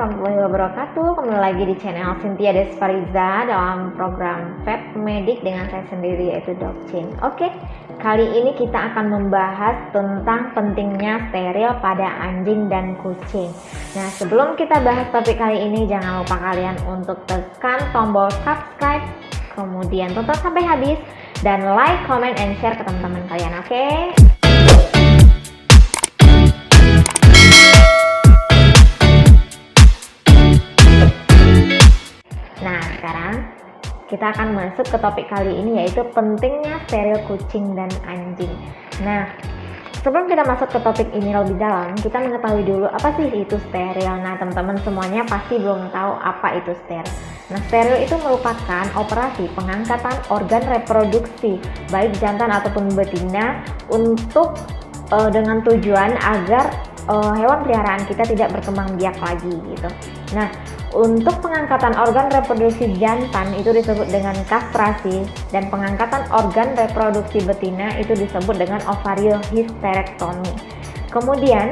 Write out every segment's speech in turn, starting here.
warahmatullahi wabarakatuh. Kembali lagi di channel Cynthia Desfariza dalam program Vet Medik dengan saya sendiri yaitu Dok Chin. Oke, kali ini kita akan membahas tentang pentingnya steril pada anjing dan kucing. Nah, sebelum kita bahas topik kali ini, jangan lupa kalian untuk tekan tombol subscribe, kemudian tonton sampai habis, dan like, comment, and share ke teman-teman kalian, oke? Nah, sekarang kita akan masuk ke topik kali ini, yaitu pentingnya steril kucing dan anjing. Nah, sebelum kita masuk ke topik ini lebih dalam, kita mengetahui dulu apa sih itu steril. Nah, teman-teman semuanya pasti belum tahu apa itu steril. Nah, steril itu merupakan operasi pengangkatan organ reproduksi baik jantan ataupun betina untuk dengan tujuan agar hewan peliharaan kita tidak berkembang biak lagi gitu. Nah, untuk pengangkatan organ reproduksi jantan itu disebut dengan kastrasi, dan pengangkatan organ reproduksi betina itu disebut dengan ovariohysterektomi. Kemudian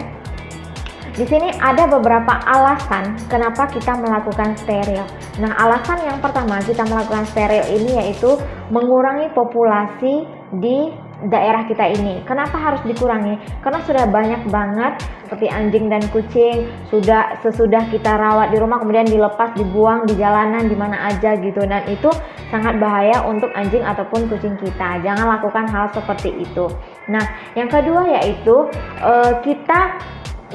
di sini ada beberapa alasan kenapa kita melakukan steril. Nah, alasan yang pertama kita melakukan steril ini yaitu mengurangi populasi di daerah kita ini. Kenapa harus dikurangi? Karena sudah banyak banget seperti anjing dan kucing sesudah kita rawat di rumah kemudian dilepas dibuang di jalanan di mana aja gitu, dan itu sangat bahaya untuk anjing ataupun kucing kita. Jangan lakukan hal seperti itu. Nah, yang kedua yaitu kita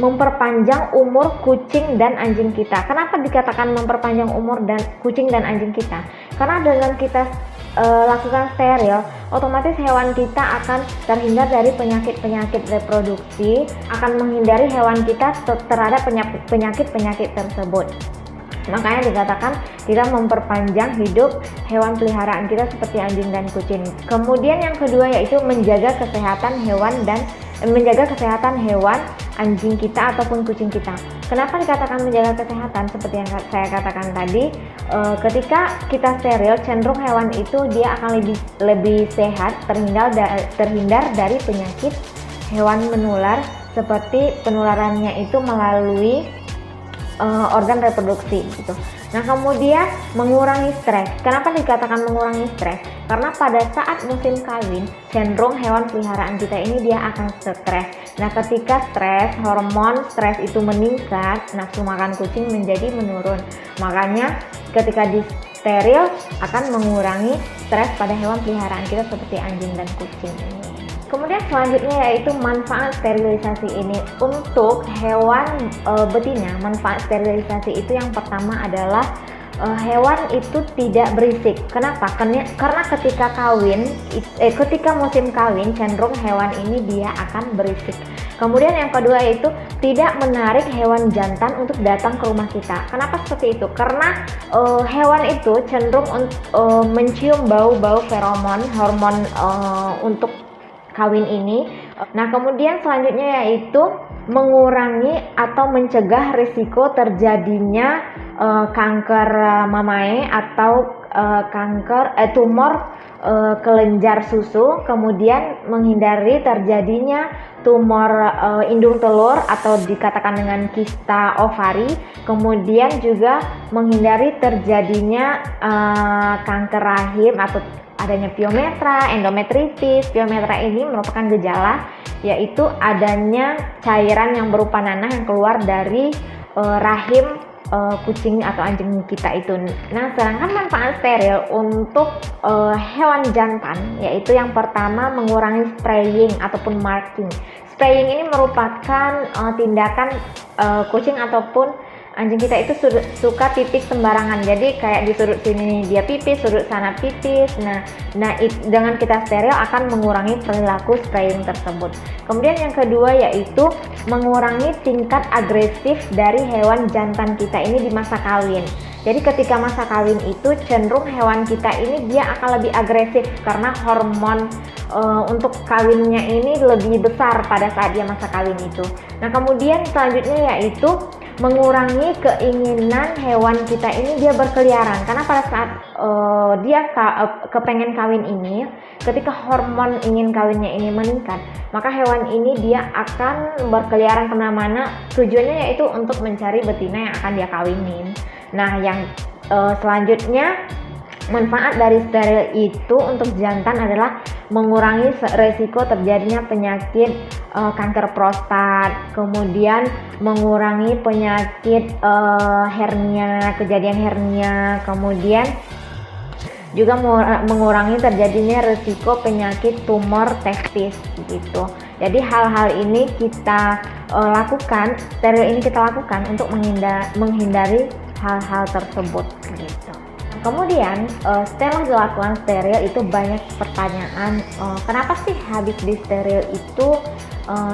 memperpanjang umur kucing dan anjing kita. Kenapa dikatakan memperpanjang umur dan kucing dan anjing kita? Karena dengan kita lakukan steril, otomatis hewan kita akan terhindar dari penyakit-penyakit reproduksi, akan menghindari hewan kita terhadap penyakit-penyakit tersebut. Makanya dikatakan kita memperpanjang hidup hewan peliharaan kita seperti anjing dan kucing. Kemudian yang kedua yaitu menjaga kesehatan hewan anjing kita ataupun kucing kita. Kenapa dikatakan menjaga kesehatan? Seperti yang saya katakan tadi, ketika kita steril, cenderung hewan itu dia akan lebih sehat, terhindar dari penyakit hewan menular seperti penularannya itu melalui organ reproduksi gitu. Nah, kemudian mengurangi stres. Kenapa dikatakan mengurangi stres? Karena pada saat musim kawin, cenderung hewan peliharaan kita ini dia akan stres. Nah, ketika stres, hormon stres itu meningkat, nafsu makan kucing menjadi menurun. Makanya ketika di steril akan mengurangi stres pada hewan peliharaan kita seperti anjing dan kucing ini. Kemudian selanjutnya yaitu manfaat sterilisasi ini untuk hewan betina. Manfaat sterilisasi itu yang pertama adalah hewan itu tidak berisik. Kenapa? Karena ketika musim kawin cenderung hewan ini dia akan berisik. Kemudian yang kedua yaitu tidak menarik hewan jantan untuk datang ke rumah kita. Kenapa seperti itu? Karena hewan itu cenderung mencium bau-bau feromon, hormon untuk kawin ini. Nah, kemudian selanjutnya yaitu mengurangi atau mencegah risiko terjadinya kanker mamae atau tumor kelenjar susu, kemudian menghindari terjadinya tumor indung telur atau dikatakan dengan kista ovari, kemudian juga menghindari terjadinya kanker rahim atau adanya piometra, endometritis. Piometra ini merupakan gejala yaitu adanya cairan yang berupa nanah yang keluar dari rahim kucing atau anjing kita itu. Nah, sedangkan manfaat steril untuk hewan jantan yaitu yang pertama mengurangi spraying ataupun marking. Spraying ini merupakan tindakan kucing ataupun anjing kita itu suka pipis sembarangan. Jadi kayak di sudut sini dia pipis, sudut sana pipis. Nah, dengan kita steril akan mengurangi perilaku spraying tersebut. Kemudian yang kedua yaitu mengurangi tingkat agresif dari hewan jantan kita ini di masa kawin. Jadi ketika masa kawin itu cenderung hewan kita ini dia akan lebih agresif karena hormon untuk kawinnya ini lebih besar pada saat dia masa kawin itu. Nah, kemudian selanjutnya yaitu mengurangi keinginan hewan kita ini dia berkeliaran, karena pada saat dia kepengen kawin ini, ketika hormon ingin kawinnya ini meningkat, maka hewan ini dia akan berkeliaran kemana-mana, tujuannya yaitu untuk mencari betina yang akan dia kawinin. Nah, yang selanjutnya, manfaat dari steril itu untuk jantan adalah mengurangi resiko terjadinya penyakit kanker prostat, kemudian mengurangi penyakit hernia, kejadian hernia, kemudian juga mengurangi terjadinya resiko penyakit tumor testis gitu. Jadi hal-hal ini kita lakukan, steril ini kita lakukan untuk menghindari hal-hal tersebut gitu. Kemudian setelah dilakukan steril itu banyak pertanyaan, kenapa sih habis di steril itu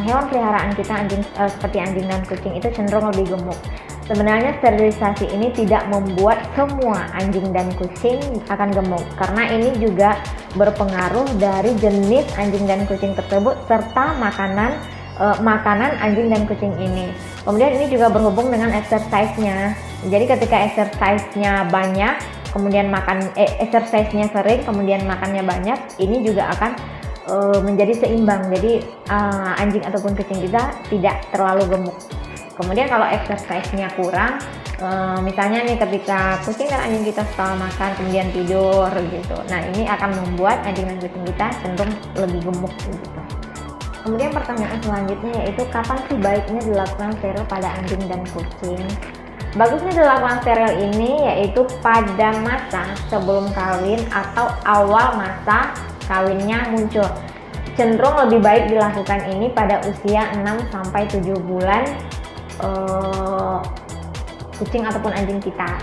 hewan peliharaan kita seperti anjing dan kucing itu cenderung lebih gemuk. Sebenarnya sterilisasi ini tidak membuat semua anjing dan kucing akan gemuk, karena ini juga berpengaruh dari jenis anjing dan kucing tersebut serta makanan anjing dan kucing ini. Kemudian ini juga berhubung dengan exercise-nya. Jadi ketika exercise-nya banyak, kemudian exercise-nya sering, kemudian makannya banyak, ini juga akan menjadi seimbang. Jadi anjing ataupun kucing kita tidak terlalu gemuk. Kemudian kalau exercise-nya kurang, misalnya nih ketika kucing dan anjing kita setelah makan kemudian tidur gitu, nah ini akan membuat anjing dan kucing kita cenderung lebih gemuk gitu. Kemudian pertanyaan selanjutnya yaitu kapan sih baiknya dilakukan steril pada anjing dan kucing? Bagusnya dilakukan steril ini yaitu pada masa sebelum kawin atau awal masa kawinnya muncul. Cenderung lebih baik dilakukan ini pada usia 6-7 bulan kucing ataupun anjing kita.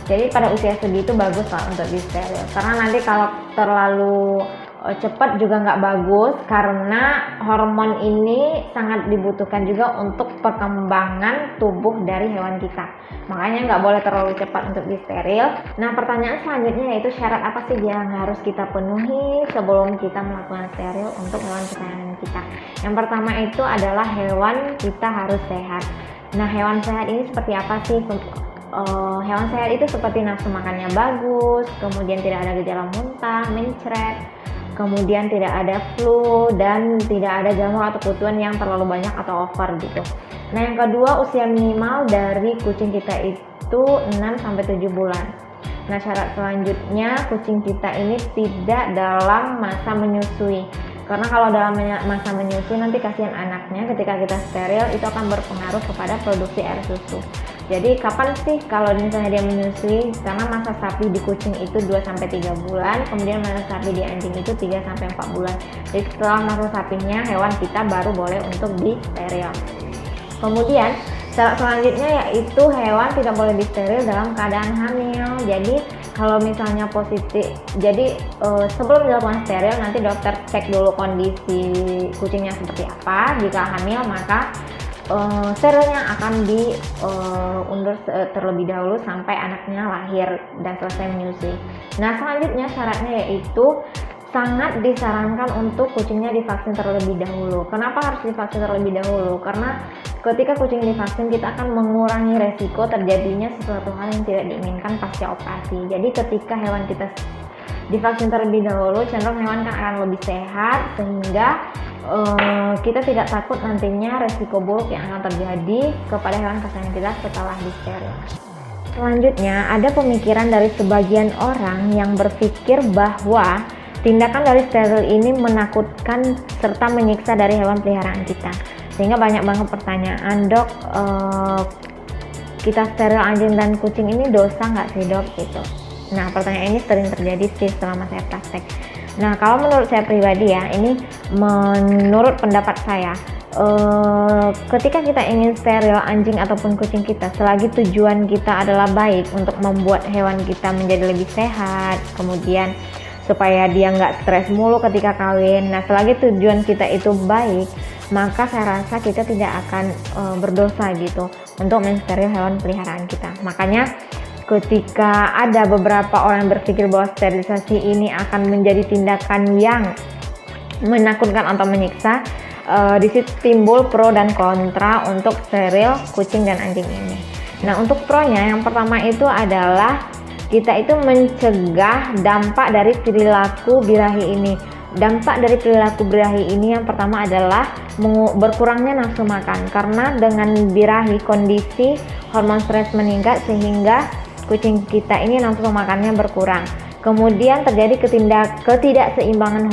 Jadi pada usia segitu bagus lah untuk di steril, karena nanti kalau terlalu cepat juga nggak bagus, karena hormon ini sangat dibutuhkan juga untuk perkembangan tubuh dari hewan kita. Makanya nggak boleh terlalu cepat untuk di steril. Nah, pertanyaan selanjutnya yaitu syarat apa sih yang harus kita penuhi sebelum kita melakukan steril untuk hewan kesayangan kita. Yang pertama itu adalah hewan kita harus sehat. Nah, hewan sehat ini seperti apa sih? Hewan sehat itu seperti nafsu makannya bagus, kemudian tidak ada gejala muntah, mencret, kemudian tidak ada flu, dan tidak ada jamur atau kutuan yang terlalu banyak atau over gitu. Nah, yang kedua, usia minimal dari kucing kita itu 6-7 bulan. Nah, syarat selanjutnya kucing kita ini tidak dalam masa menyusui, karena kalau dalam masa menyusui nanti kasihan anaknya, ketika kita steril itu akan berpengaruh kepada produksi air susu. Jadi kapan sih kalau misalnya dia menyusui? Karena masa sapi di kucing itu 2-3 bulan, kemudian masa sapi di anjing itu 3-4 bulan. Jadi setelah masa sapinya, hewan kita baru boleh untuk di steril. Kemudian syarat selanjutnya yaitu hewan tidak boleh di steril dalam keadaan hamil. Jadi kalau misalnya positif, jadi sebelum dilakukan steril nanti dokter cek dulu kondisi kucingnya seperti apa. Jika hamil maka sterilnya akan diundur terlebih dahulu sampai anaknya lahir dan selesai menyusui. Nah, selanjutnya syaratnya yaitu sangat disarankan untuk kucingnya divaksin terlebih dahulu. Kenapa harus divaksin terlebih dahulu? Karena ketika kucing divaksin kita akan mengurangi resiko terjadinya sesuatu hal yang tidak diinginkan pasca operasi. Jadi ketika hewan kita divaksin terlebih dahulu, cenderung hewan akan lebih sehat, sehingga kita tidak takut nantinya resiko buruk yang akan terjadi kepada hewan kesayangan kita setelah di steril. Selanjutnya, ada pemikiran dari sebagian orang yang berpikir bahwa tindakan dari steril ini menakutkan serta menyiksa dari hewan peliharaan kita. Sehingga banyak banget pertanyaan, dok, kita steril anjing dan kucing ini dosa nggak sih dok? Gitu. Nah, pertanyaan ini sering terjadi sih selama saya praktek. Nah, kalau menurut saya pribadi ya, ini menurut pendapat saya, ketika kita ingin steril anjing ataupun kucing kita, selagi tujuan kita adalah baik untuk membuat hewan kita menjadi lebih sehat, kemudian supaya dia nggak stres mulu ketika kawin. Nah, selagi tujuan kita itu baik, maka saya rasa kita tidak akan berdosa gitu untuk mensteril hewan peliharaan kita. Makanya ketika ada beberapa orang berpikir bahwa sterilisasi ini akan menjadi tindakan yang menakutkan atau menyiksa, di situ timbul pro dan kontra untuk steril kucing dan anjing ini. Nah, untuk pro-nya yang pertama itu adalah kita itu mencegah dampak dari perilaku birahi ini. Dampak dari perilaku birahi ini yang pertama adalah berkurangnya nafsu makan, karena dengan birahi kondisi hormon stres meningkat sehingga kucing kita ini nafsu makannya berkurang. Kemudian terjadi ketidakseimbangan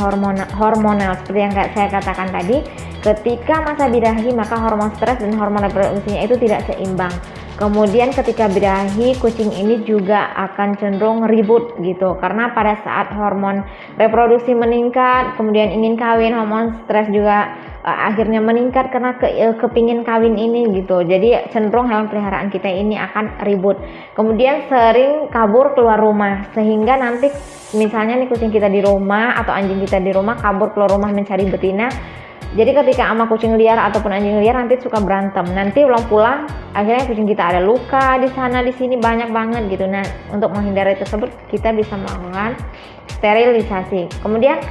hormonal seperti yang saya katakan tadi. Ketika masa birahi maka hormon stres dan hormon reproduksinya itu tidak seimbang. Kemudian ketika birahi kucing ini juga akan cenderung ribut gitu, karena pada saat hormon reproduksi meningkat, kemudian ingin kawin, hormon stres juga akhirnya meningkat karena kepingin kawin ini gitu. Jadi cenderung hewan peliharaan kita ini akan ribut. Kemudian sering kabur keluar rumah, sehingga nanti misalnya nih kucing kita di rumah atau anjing kita di rumah kabur keluar rumah mencari betina. Jadi ketika sama kucing liar ataupun anjing liar nanti suka berantem. Nanti pulang akhirnya kucing kita ada luka di sana di sini banyak banget gitu. Nah, untuk menghindari tersebut kita bisa melakukan sterilisasi. Kemudian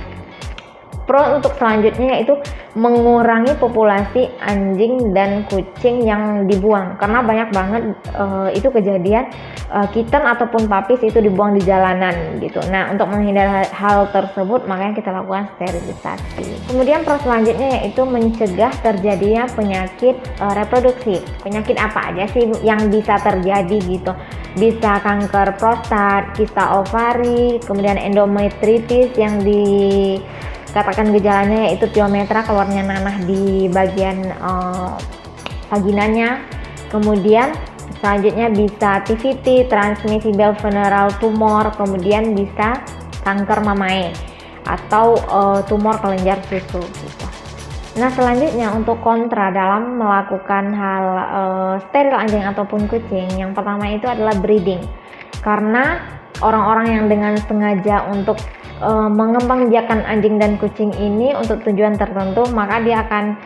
pro untuk selanjutnya yaitu mengurangi populasi anjing dan kucing yang dibuang, karena banyak banget itu kejadian kitten ataupun puppies itu dibuang di jalanan gitu. Nah, untuk menghindari hal tersebut makanya kita lakukan sterilisasi. Kemudian pro selanjutnya yaitu mencegah terjadinya penyakit reproduksi. Penyakit apa aja sih yang bisa terjadi gitu? Bisa kanker prostat, kista ovari, kemudian endometritis yang katakan gejalanya yaitu pyometra, keluarnya nanah di bagian vaginanya. Kemudian selanjutnya bisa TVT, transmissible venereal tumor, kemudian bisa kanker mamae atau tumor kelenjar susu gitu. Nah, selanjutnya untuk kontra dalam melakukan hal steril anjing ataupun kucing, yang pertama itu adalah breeding. Karena orang-orang yang dengan sengaja untuk mengembangbiakkan anjing dan kucing ini untuk tujuan tertentu, maka dia akan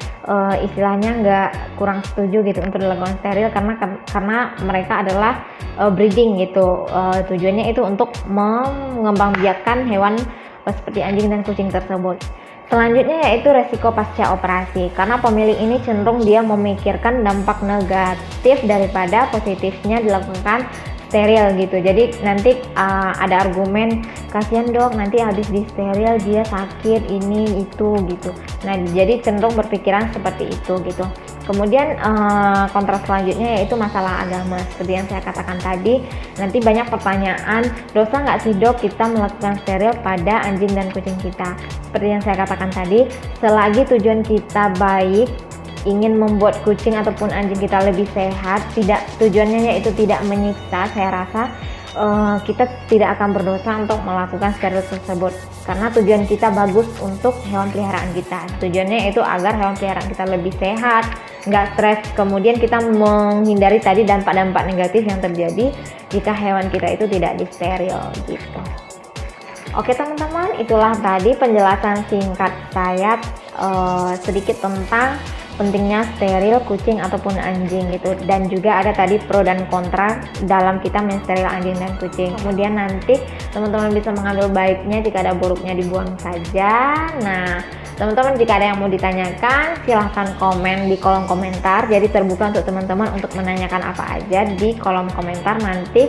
istilahnya nggak kurang setuju gitu untuk dilakukan steril, karena mereka adalah breeding gitu. Tujuannya itu untuk mengembangbiakkan hewan seperti anjing dan kucing tersebut. Selanjutnya yaitu resiko pasca operasi, karena pemilik ini cenderung dia memikirkan dampak negatif daripada positifnya dilakukan steril gitu. Jadi nanti ada argumen, kasihan dok nanti habis di steril dia sakit ini itu gitu. Nah, jadi cenderung berpikiran seperti itu gitu. Kemudian kontra selanjutnya yaitu masalah agama. Seperti yang saya katakan tadi, nanti banyak pertanyaan, dosa nggak sih dok kita melakukan steril pada anjing dan kucing kita? Seperti yang saya katakan tadi, selagi tujuan kita baik, ingin membuat kucing ataupun anjing kita lebih sehat, tujuannya yaitu tidak menyiksa, saya rasa kita tidak akan berdosa untuk melakukan steril tersebut, karena tujuan kita bagus untuk hewan peliharaan kita. Tujuannya itu agar hewan peliharaan kita lebih sehat, nggak stres, kemudian kita menghindari tadi dampak-dampak negatif yang terjadi jika hewan kita itu tidak disteril gitu. Oke teman-teman, itulah tadi penjelasan singkat saya sedikit tentang pentingnya steril kucing ataupun anjing gitu, dan juga ada tadi pro dan kontra dalam kita mensteril anjing dan kucing. Kemudian nanti teman-teman bisa mengambil baiknya, jika ada buruknya dibuang saja. Nah, teman-teman jika ada yang mau ditanyakan silahkan komen di kolom komentar, jadi terbuka untuk teman-teman untuk menanyakan apa aja di kolom komentar. Nanti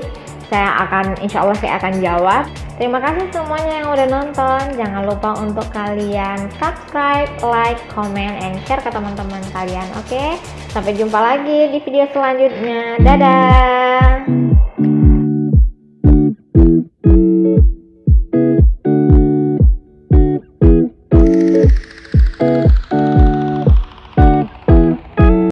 insya Allah saya akan jawab. Terima kasih semuanya yang udah nonton. Jangan lupa untuk kalian subscribe, like, comment, and share ke teman-teman kalian. Oke, sampai jumpa lagi di video selanjutnya. Dadah.